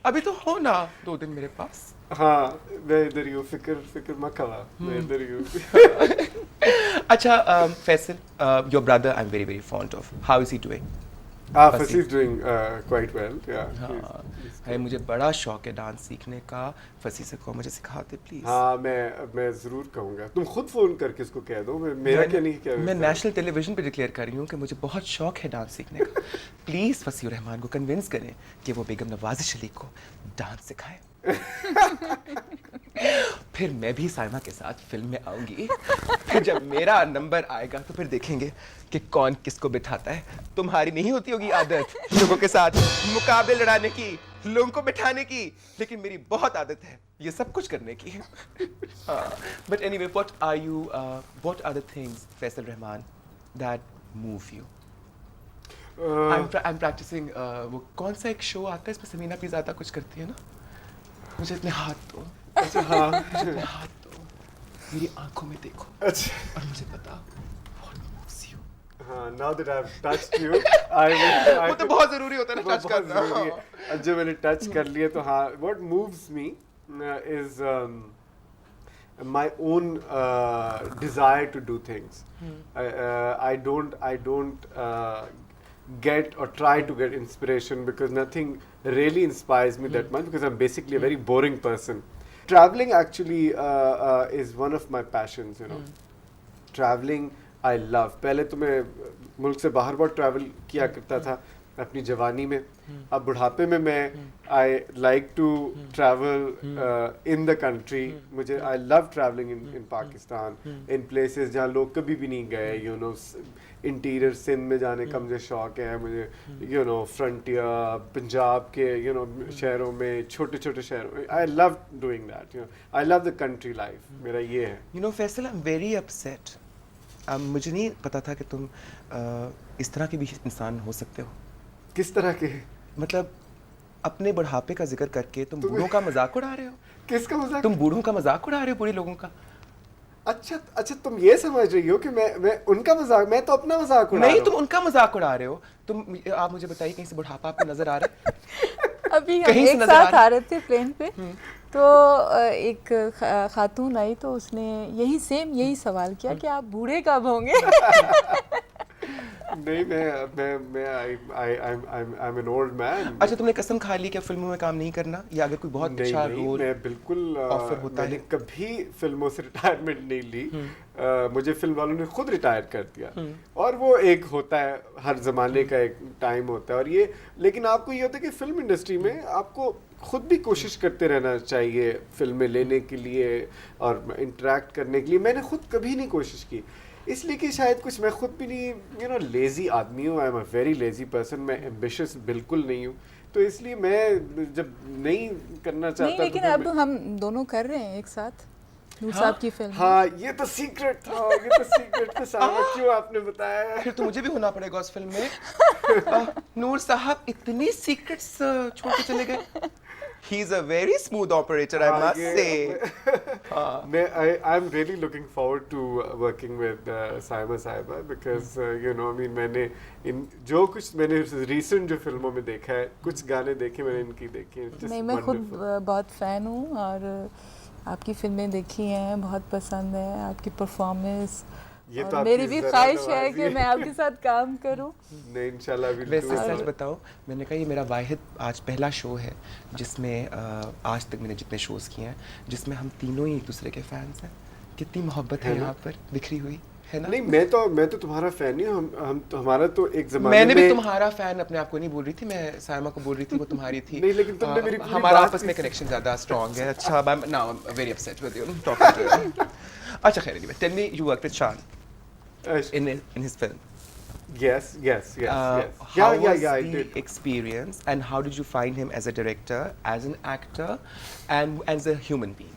अभी तो हो ना 2 दिन मेरे पास. हाँ, मैं इधर ही हूँ. फिक्र मत करा, मैं इधर ही हूँ. अच्छा Faisal, your brother I am very very fond of. How is he doing? Fasi is doing quite well. Yeah. हाँ, मुझे बड़ा शौक है डांस सीखने का. फसी से कहो मुझे सिखाते प्लीज. हाँ, मैं ज़रूर कहूँगा. तुम खुद फ़ोन करके इसको कह दो. मेरा क्या नहीं क्या. मैं नेशनल टेलीविजन पे डिक्लेयर कर रही हूँ कि मुझे बहुत शौक है डांस सीखने का. प्लीज़ फसी रहमान को कन्विंस करें कि वो बेगम नवाज़िश अली को डांस सिखाएं. फिर मैं भी साइमा के साथ फिल्म में आऊंगी। फिर जब मेरा नंबर आएगा तो फिर देखेंगे कि कौन किसको बिठाता है। तुम्हारी नहीं होती होगी आदत लोगों के साथ मुकाबले लड़ाने की, लोगों को बिठाने की, लेकिन मेरी बहुत आदत है ये सब कुछ करने की। But anyway, what are the things, Faisal Rahman, that move you? I'm practicing वो कौन सा एक शो आता है इसमें समीना भी ज्यादा कुछ करती है ना, मुझे इतने हाथ दो, अच्छा हाँ मुझे इतने हाथ दो, मेरी आंखों में देखो अच्छा और मुझे बता what moves you. हाँ, now that I've touched you, I वो तो बहुत जरूरी होता है ना वो टच बहुत करना। जरूरी है। अब जब मैंने टच कर लिया तो हाँ, what moves me is my own desire to do things. I don't get or try to get inspiration because nothing really inspires me that much because I'm basically a very boring person. Traveling actually is one of my passions, you know. Traveling I love. पहले तो मैं मुल्क से बाहर बहुत travel किया करता था अपनी जवानी में। अब बुढ़ापे में मैं I like to travel in the country. मुझे I love traveling in Pakistan, in places जहाँ लोग कभी भी नहीं गए, you know, इंटीरियर सिंध में जाने का मुझे शौक है। मुझे you know फ्रंटियर पंजाब के you know शहरों में, छोटे छोटे शहरों में I love doing that, you know. I love the country life. मेरा ये है। You know, Faisal, I'm very upset. मुझे नहीं पता था कि तुम इस तरह के भी इंसान हो सकते हो। किस तरह के? मतलब अपने बुढ़ापे का जिक्र करके तुम बूढ़ों का मजाक उड़ा रहे हो। किसका मजाक? तुम बूढ़ों का मजाक उड़ा रहे हो, बूढ़े लोगों का। अच्छा अच्छा, तुम ये समझ रही हो कि मैं उनका मजाक, मैं तो अपना मजाक उड़ा रहा नहीं, हूँ। तुम उनका मजाक उड़ा रहे हो। आप मुझे बताइए, कहीं से बुढ़ापा आपको नजर आ रहा है? अभी हम कहीं से एक नजर साथ आ आ रहे थे प्लेन पे, तो एक खातून आई तो उसने यही सवाल किया कि आप बूढ़े कब होंगे? नहीं, I'm an old man. अच्छा, तुमने कसम खा ली कि फिल्मों में काम नहीं करना, या अगर कोई बहुत अच्छा रोल मैं बिल्कुल ऑफर होता मैंने है? कभी फिल्मों से रिटायरमेंट नहीं ली। मुझे फिल्म वालों ने खुद रिटायर कर दिया, और वो एक होता है, हर जमाने का एक टाइम होता है। और ये, लेकिन आपको ये होता है कि फिल्म इंडस्ट्री में आपको खुद भी कोशिश करते रहना चाहिए फिल्में लेने के लिए और इंटरेक्ट करने के लिए। मैंने खुद कभी नहीं कोशिश की, इसलिए कि शायद कुछ मैं खुद भी नहीं, यू नो, लेजी आदमी हूँ। I am a very lazy person. मैं एम्बिशियस बिल्कुल नहीं हूँ, तो इसलिए मैं जब नहीं करना चाहता नहीं, लेकिन तो अब हम दोनों कर रहे हैं एक साथ नूर साहब की फिल्म। हाँ, ये तो सीक्रेट था, ये तो सीक्रेट था। सामा, क्यों आपने बताया? फिर तो मुझे भी होना पड़ेगा उस फिल्म में। नूर साहब इतनी सीक्रेट्स छोड़ के चले गए। He is a very smooth operator, I must say. I'm really looking forward to working with Saima Sahiba because you know, I mean, मैंने जो कुछ मैंने recent जो फिल्मों में देखा है, कुछ गाने देखे मैंने इनकी देखी हैं। नहीं, मैं खुद बहुत फ़ैन हूँ और आपकी फिल्में देखी हैं, बहुत पसंद है आपकी परफॉर्मेंस। और मेरी भी ख्वाहिश है कि मैं आपके साथ काम करूं। नहीं, इंशाल्लाह भी। वैसे सच बताओ, मैंने कहा ये मेरा वाहिद आज पहला शो है जिसमें आज तक मैंने जितने शोज़ किए हैं जिसमें हम तीनों ही एक दूसरे के फैंस हैं। कितनी मोहब्बत है यहाँ पर बिखरी हुई है ना? नहीं, मैं तो तुम्हारा फैन ही हूँ। हम तो, हमारा तो एक ज़माने में, मैंने भी तुम्हारा फैन अपने आप को नहीं बोल रही थी, मैं साइमा को बोल रही थी, वो तुम्हारी थी। नहीं, लेकिन तुमने मेरी हमारा आपस में कनेक्शन ज़्यादा स्ट्रॉन्ग है। अच्छा, now I am very upset with you talking to you. अच्छा, खैर, anyway, tell me, you work with Shan in his film. Yes. How was I the did. experience, and how did you find him as a director, as an actor, and as a human being?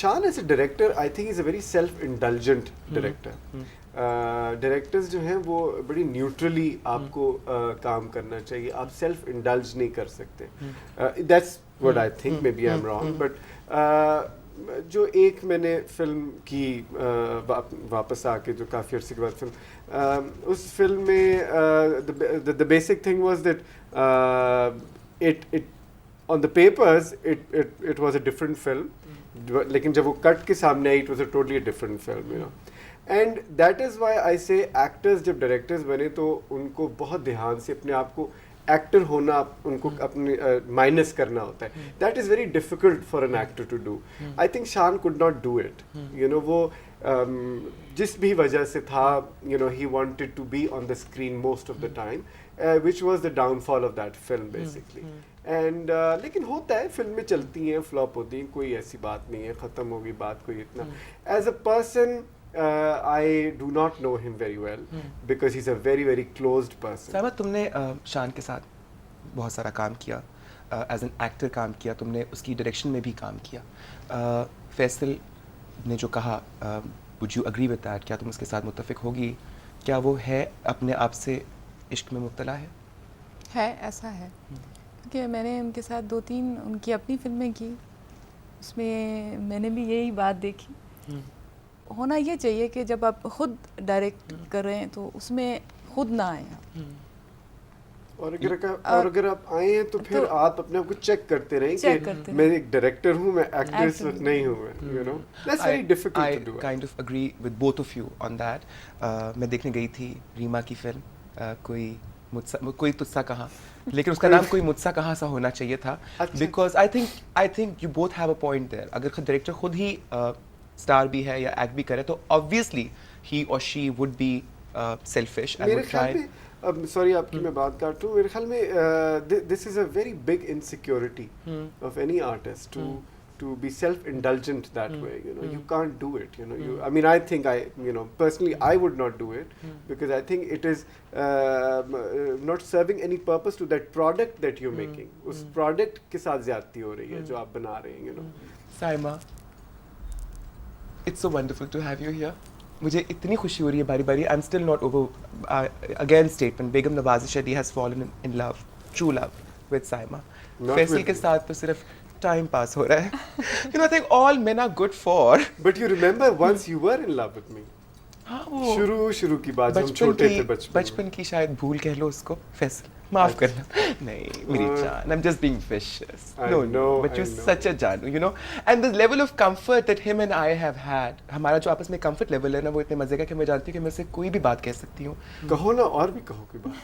Shan as a director, I think he's a very self-indulgent director. Directors जो हैं वो बड़ी neutrally आपको काम करना चाहिए, आप self indulge नहीं कर सकते। That's what I think, maybe I am wrong, but जो एक मैंने फिल्म की वापस आके, जो काफ़ी अर्से के बाद फिल्म, उस फिल्म में the basic thing was that it on the papers it was a different film, लेकिन जब वो कट के सामने आई, it was a totally different film, you know. And that is why I say actors जब directors बने तो उनको बहुत ध्यान से अपने आप को एक्टर होना, उनको अपने माइनस करना होता है। That is very difficult for an actor to do. I think Shaan could not do it, you know. वो जिस भी वजह से था, you know, he wanted to be on the screen most of the time, which was the downfall of that film basically. And लेकिन होता है, फिल्में चलती हैं, फ्लॉप होती हैं, कोई ऐसी बात नहीं है, ख़त्म होगी बात कोई इतना. As a person I do not know him very well because he's a very very closed person. साहिबा, तुमने शान के साथ बहुत सारा काम किया, एज एन एक्टर काम किया, तुमने उसकी डायरेक्शन में भी काम किया. फैसल ने जो कहा, would you agree with that? क्या तुम उसके साथ मुत्तफिक होगी? क्या वो है अपने आप से इश्क में मुब्तला है? ऐसा है, क्योंकि मैंने उनके साथ 2-3 उनकी अपनी फिल्में की, उसमें मैंने भी यही बात देखी. होना ये चाहिए कि जब आप खुद डायरेक्ट कर रहे हैं तो उसमें खुद ना आए आप. और अगर आप आए हैं तो फिर आप अपने आप को चेक करते रहें कि मैं एक डायरेक्टर हूँ, मैं एक्ट्रेस नहीं हूँ, you know. That's very difficult to do. I kind of agree with both of you on that. मैं देखने गई थी रीमा की फिल्म, कोई तुझसा कहाँ, लेकिन उसका नाम कोई मुझसा कहाँ सा होना चाहिए था. Because I think you both have a point there. अगर डायरेक्टर खुद ही स्टार भी है या एक्ट भी करे तो ऑब्वियसली ही और she would be selfish and would try. अब सॉरी आपकी मैं बात काटूं, मेरे ख्याल में this is a very big insecurity of any artist to be self-indulgent that way, you know. You can't do it, you know. I mean, I think personally I would not do it because I think it is not serving any purpose to that product that you're making. उस product के साथ ज़्यादती हो रही है जो आप बना रहे हैं, you know. Saima, it's so wonderful to have you here. मुझे इतनी खुशी हो रही है बारी बारी. I'm still not over. Again, statement. Begum Nawaz Sharif has fallen in love, true love, with Saima. Faisal के साथ तो सिर्फ टाइम पास हो रहा है. You know, I think all men are good for. But you remember once you were in love with me. हाँ, वो शुरू की बात, हम छोटे थे बचपन की शायद भूल कह लो उसको. फैसल माफ करना. नहीं मेरी जान, I'm just being vicious. No, but you're such a जानू, you know. And the level of comfort that him and I have had, हमारा जो आपस में comfort level है ना, वो इतने मजे का कि मैं जानती हूँ कि मैं से कोई भी बात कह सकती हूँ. कहो ना, और भी कहो कोई बात.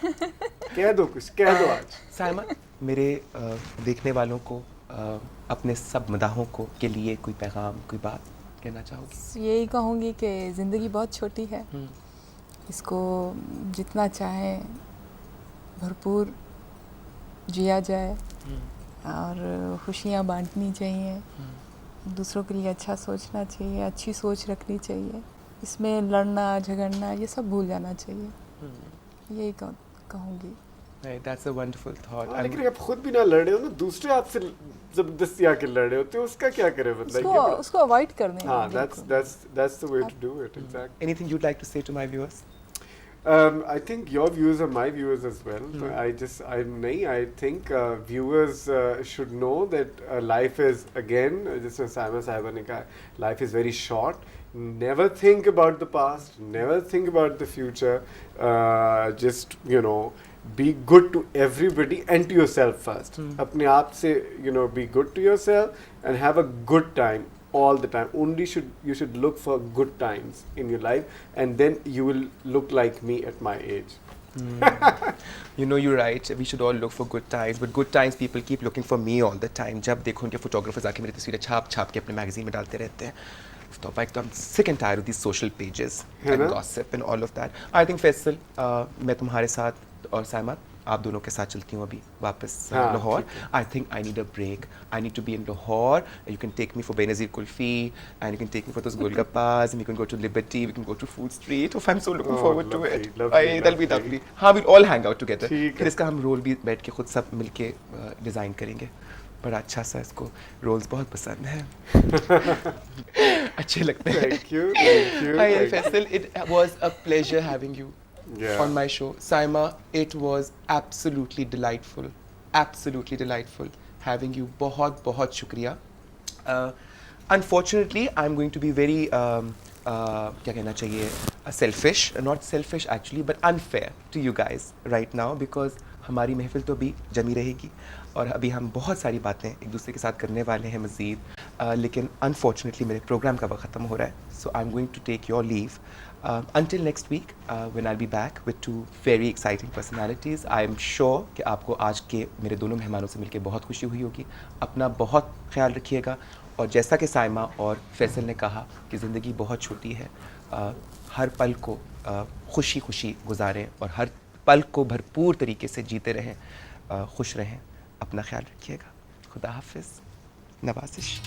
कह दो कुछ, कह दो आज. साइमा, मेरे देखने वालों को अपने सब मदाहों को के लिए कोई पैगाम, कोई बात कहना चाहोगी? यही कहूँगी कि ज़िंदगी बहुत छोटी है, इसको जितना चाहे भरपूर जिया जाए और खुशियाँ बांटनी चाहिए, दूसरों के लिए अच्छा सोचना चाहिए, अच्छी सोच रखनी चाहिए. इसमें लड़ना झगड़ना ये सब भूल जाना चाहिए. यही कहूँगी. That's a wonderful thought. लेकिन आप खुद भी ना लड़ रहे हो ना, दूसरे आपसे जबरदस्ती आके लड़ रहे होते हो, उसका क्या करें? मतलब उसको अवॉइड कर दें. हाँ, that's the way to do it. Exactly. Anything you'd like to say to my viewers? I think your viewers are my viewers as well. I think viewers should know that life is, again, just as Saima Sahiba ne kaha, life is very short. Never think about the past. Never think about the future. Just, be good to everybody and to yourself first. अपने आप से, be good to yourself and have a good time all the time. Only you should look for good times in your life, and then you will look like me at my age. You're right. We should all look for good times, but good times people keep looking for me all the time. जब देखो उनके photographers आके मेरी तस्वीरें छाप के अपने magazine में डालते रहते हैं. So I'm sick and tired of these social pages and gossip and all of that. I think Faisal, मैं तुम्हारे साथ और साइमा, आप दोनों के साथ चलती हूँ अभी वापस Lahore. I think I need a break. I need to be in Lahore. You can take me for Benazir Kulfi, and you can take me for those Golgappas, and we can go to Liberty, we can go to Food Street. Oh, I'm so looking forward to it. That'll be lovely. हाँ, we'll all hang out together. फिर इसका हम role भी बैठ के खुद सब मिलके डिज़ाइन करेंगे. बड़ा अच्छा सा, इसको रोल्स बहुत पसंद हैं. अच्छे लगते हैं. Thank you. Hi Faisal, it was a pleasure having you on my show. Saima, it was absolutely delightful having you. बहुत शुक्रिया. Unfortunately, I'm going to be very क्या कहना चाहिए, selfish, not selfish actually, but unfair to you guys right now, because हमारी महफिल तो अभी जमी रहेगी और अभी हम बहुत सारी बातें एक दूसरे के साथ करने वाले हैं मज़ीद. लेकिन अनफॉर्चुनेटली मेरे प्रोग्राम का वक्त ख़त्म हो रहा है. So I am going to take your leave until next week when I'll be back with 2 very exciting personalities. I am sure कि आपको आज के मेरे दोनों मेहमानों से मिलकर बहुत खुशी हुई होगी. अपना बहुत ख्याल रखिएगा, और जैसा कि साइमा और फैसल ने कहा कि ज़िंदगी बहुत छोटी है, हर पल को खुशी खुशी गुजारें और हर पल को भरपूर तरीके से जीते रहें, खुश रहें. अपना ख्याल रखिएगा। खुदा हाफिज़। नवाजिश।